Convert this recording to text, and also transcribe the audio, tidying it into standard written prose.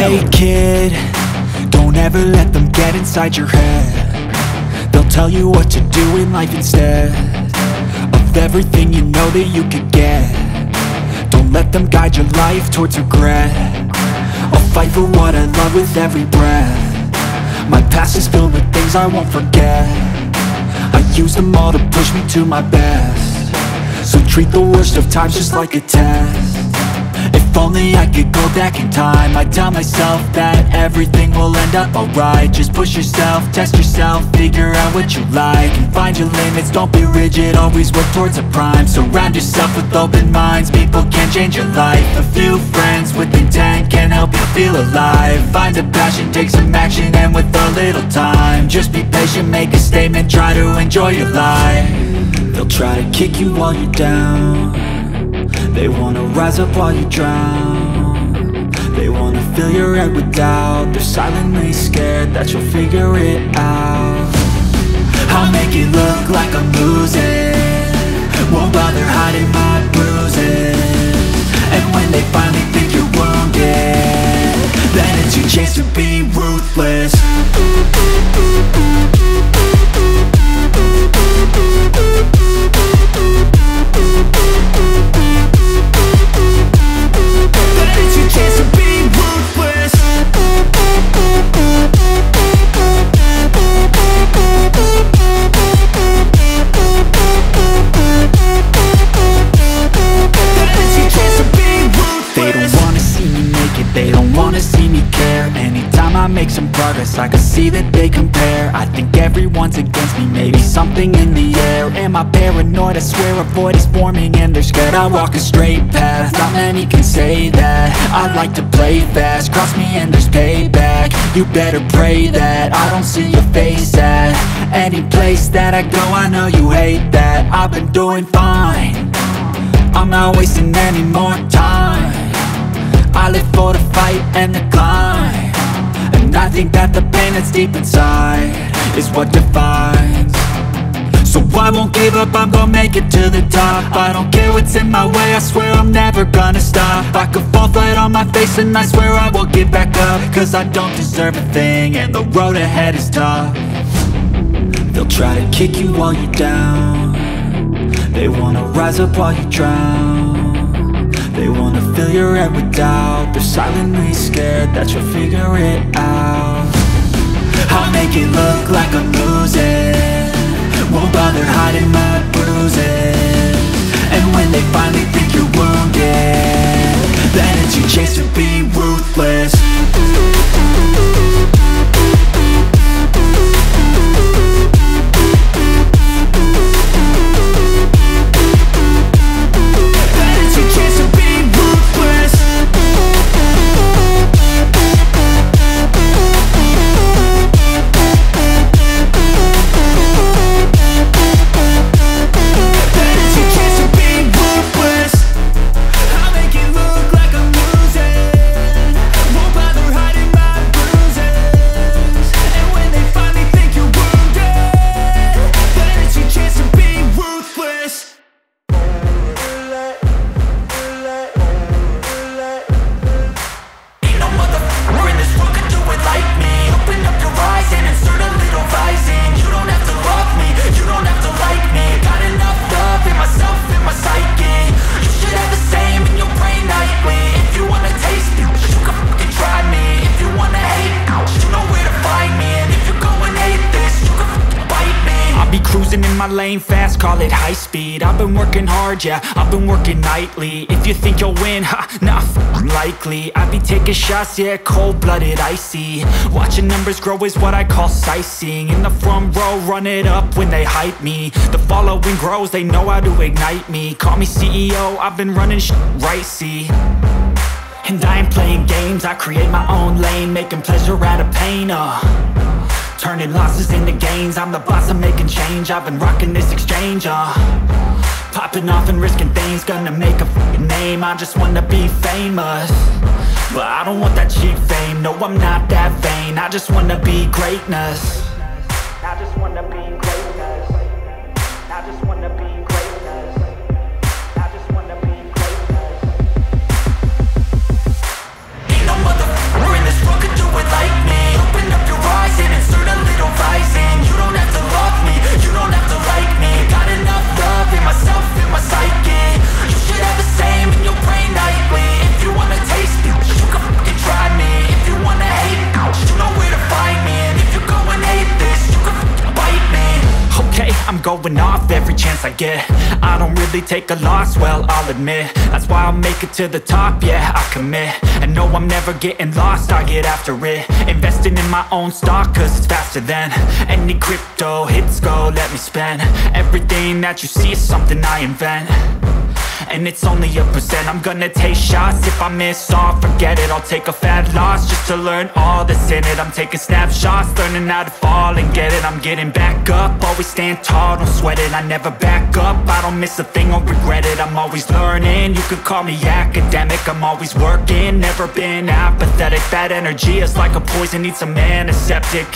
Hey kid, don't ever let them get inside your head. They'll tell you what to do in life instead of everything you know that you could get. Don't let them guide your life towards regret. I'll fight for what I love with every breath. My past is filled with things I won't forget. I use them all to push me to my best. So treat the worst of times just like a test. If only I could go back in time, I'd tell myself that everything will end up alright. Just push yourself, test yourself, figure out what you like, and find your limits, don't be rigid, always work towards a prime. Surround yourself with open minds, people can change your life. A few friends with intent can help you feel alive. Find a passion, take some action, and with a little time, just be patient, make a statement, try to enjoy your life. They'll try to kick you while you're down. They wanna rise up while you drown. They wanna fill your head with doubt. They're silently scared that you'll figure it out. I'll make it look like I'm losing, won't bother hiding my bruises. And when they finally think you're wounded, then it's your chance to be ruthless. I make some progress, I can see that they compare. I think everyone's against me, maybe something in the air. Am I paranoid? I swear a void is forming and they're scared. I walk a straight path, not many can say that. I like to play fast, cross me and there's payback. You better pray that I don't see your face at any place that I go. I know you hate that. I've been doing fine, I'm not wasting any more time. I live for the fight and the climb, and I think that the pain that's deep inside is what defines. So I won't give up, I'm gonna make it to the top. I don't care what's in my way, I swear I'm never gonna stop. I could fall flat on my face and I swear I will get back up, cause I don't deserve a thing and the road ahead is tough. They'll try to kick you while you're down. They wanna rise up while you drown. They wanna fill your head with doubt. They're silently scared that you'll figure it out. I'll make it look like I'm losing, won't bother hiding my bruises. And when they finally think you're wounded, then it's your chance to be ruthless. Lane fast, call it high speed. I've been working hard, yeah, I've been working nightly. If you think you'll win, ha, not likely. I be taking shots, yeah, cold-blooded, icy. Watching numbers grow is what I call sightseeing. In the front row, run it up when they hype me. The following grows, they know how to ignite me. Call me CEO, I've been running right, see. And I ain't playing games, I create my own lane, making pleasure out of pain, turning losses into gains. I'm the boss, I'm making change. I've been rocking this exchange, popping off and risking things. Gonna make a f***ing name. I just wanna be famous, but I don't want that cheap fame. No, I'm not that vain. I just wanna be greatness. I just wanna be greatness. I just wanna be greatness. I just wanna be greatness. Ain't no motherfucker in this showing off every chance I get. I don't really take a loss, well, I'll admit. That's why I'll make it to the top, yeah, I commit. And no, I'm never getting lost, I get after it. Investing in my own stock, cause it's faster than any crypto hits go, let me spend. Everything that you see is something I invent, and it's only a percent. I'm gonna take shots, if I miss all, forget it. I'll take a fat loss just to learn all that's in it. I'm taking snapshots, learning how to fall and get it. I'm getting back up, always stand tall, don't sweat it. I never back up, I don't miss a thing or regret it. I'm always learning, you could call me academic. I'm always working, never been apathetic. That energy is like a poison, needs a antiseptic.